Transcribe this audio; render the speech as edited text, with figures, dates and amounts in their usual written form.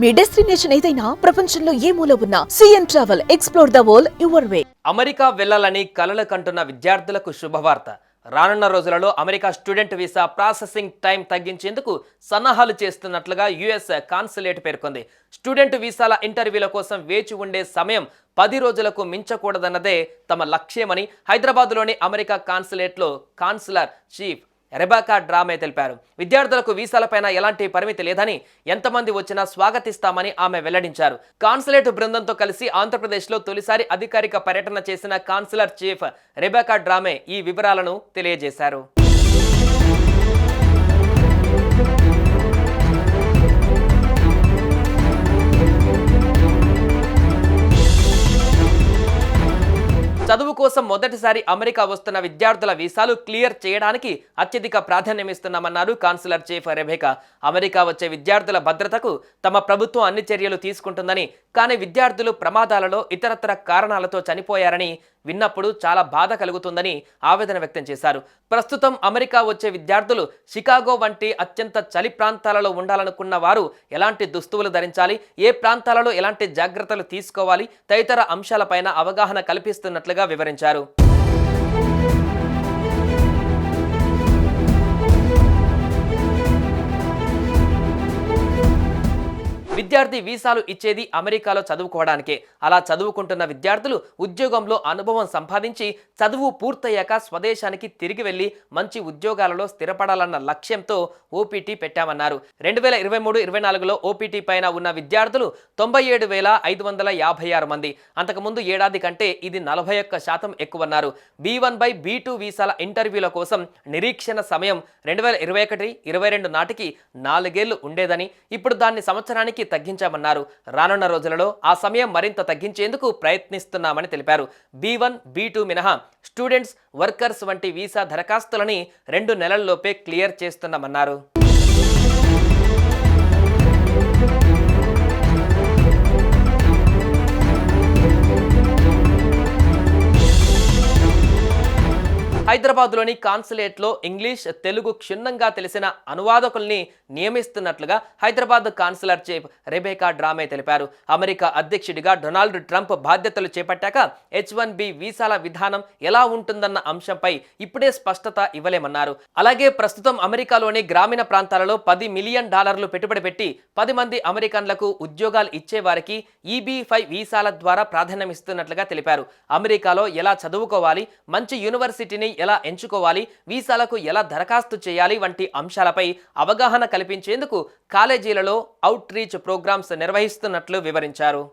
మీ destination ఏదైనా ప్రపంచంలో ఏ మూల ఉన్నా CN travel explore the world your way. America వెళ్లాలని కలలు కంటున్న విద్యార్థులకు శుభవార్త. రానున్న రోజులలో America student visa processing time తగ్గించేందుకు సన్నాహాలు చేస్తున్నట్లుగా యుఎస్ కాన్సులేట్ పేర్కొంది. స్టూడెంట్ వీసాల ఇంటర్వ్యూల కోసం వేచి ఉండే సమయం 10 రోజులకు మించకూడదన్నదే తమ లక్ష్యమని హైదరాబాద్లోని అమెరికా కాన్సులేట్లో కాన్సులర్ చీఫ్ రెబెకా డ్రామే తెలిపారు. విద్యార్థులకు వీసాలపైన ఎలాంటి పరిమితి లేదని, ఎంతమంది వచ్చినా స్వాగతిస్తామని ఆమె వెల్లడించారు. కాన్సులేట్ బృందంతో కలిసి ఆంధ్రప్రదేశ్లో తొలిసారి అధికారిక పర్యటన చేసిన కాన్సులర్ చీఫ్ రెబెకా డ్రామే ఈ వివరాలను తెలియజేశారు. చదువు కోసం మొదటిసారి అమెరికా వస్తున్న విద్యార్థుల వీసాలు క్లియర్ చేయడానికి అత్యధిక ప్రాధాన్యమిస్తున్నామన్నారు కాన్సులర్ చీఫ్ రెబెకా. అమెరికా వచ్చే విద్యార్థుల భద్రతకు తమ ప్రభుత్వం అన్ని చర్యలు తీసుకుంటుందని, కానీ విద్యార్థులు ప్రమాదాలలో ఇతరత్ర కారణాలతో చనిపోయారని విన్నప్పుడు చాలా బాధ కలుగుతుందని ఆవేదన వ్యక్తం చేశారు. ప్రస్తుతం అమెరికా వచ్చే విద్యార్థులు షికాగో వంటి అత్యంత చలి ప్రాంతాలలో ఉండాలనుకున్న వారు ఎలాంటి దుస్తువులు ధరించాలి, ఏ ప్రాంతాలలో ఎలాంటి జాగ్రత్తలు తీసుకోవాలి తదితర అంశాలపైన అవగాహన కల్పిస్తున్నట్లుగా వివరించారు. విద్యార్థి వీసాలు ఇచ్చేది అమెరికాలో చదువుకోవడానికే. అలా చదువుకుంటున్న విద్యార్థులు ఉద్యోగంలో అనుభవం సంపాదించి చదువు పూర్తయ్యాక స్వదేశానికి తిరిగి వెళ్లి మంచి ఉద్యోగాలలో స్థిరపడాలన్న లక్ష్యంతో ఓపీటీ పెట్టామన్నారు. 2023-24లో ఓపీటీ పైన ఉన్న విద్యార్థులు 97,556 మంది. అంతకుముందు ఏడాది కంటే ఇది 41% ఎక్కువన్నారు. B1 బై B2 వీసాల ఇంటర్వ్యూల కోసం నిరీక్షణ సమయం 2021-22 నాటికి 4 ఏళ్లు ఉండేదని, ఇప్పుడు దాన్ని సంవత్సరానికి తగ్గించామన్నారు. రానున్న రోజులలో ఆ సమయం మరింత తగ్గించేందుకు ప్రయత్నిస్తున్నామని తెలిపారు. B1, B2 మినహా స్టూడెంట్స్, వర్కర్స్ వంటి వీసా దరఖాస్తులని 2 నెలల్లోపే క్లియర్ చేస్తున్నామన్నారు. హైదరాబాద్లోని కాన్సులేట్లో ఇంగ్లీష్, తెలుగు క్షుణ్ణంగా తెలిసిన అనువాదకుల్ని నియమిస్తున్నట్లుగా హైదరాబాద్ కాన్సులర్ చీఫ్ రెబెకా డ్రామే తెలిపారు. అమెరికా అధ్యక్షుడిగా డొనాల్డ్ ట్రంప్ బాధ్యతలు చేపట్టాక H1B వీసాల విధానం ఎలా ఉంటుందన్న అంశంపై ఇప్పుడే స్పష్టత ఇవ్వలేమన్నారు. అలాగే ప్రస్తుతం అమెరికాలోని గ్రామీణ ప్రాంతాలలో $10 మిలియన్ పెట్టుబడి పెట్టి 10 మంది అమెరికన్లకు ఉద్యోగాలు ఇచ్చేవారికి EB-5 వీసాల ద్వారా ప్రాధాన్యమిస్తున్నట్లుగా తెలిపారు. అమెరికాలో ఎలా చదువుకోవాలి, మంచి యూనివర్సిటీని ఎలా ఎంచుకోవాలి, వీసాలకు ఎలా దరఖాస్తు చేయాలి వంటి అంశాలపై అవగాహన కల్పించేందుకు కాలేజీలలో అవుట్ రీచ్ ప్రోగ్రామ్స్ నిర్వహిస్తున్నట్లు వివరించారు.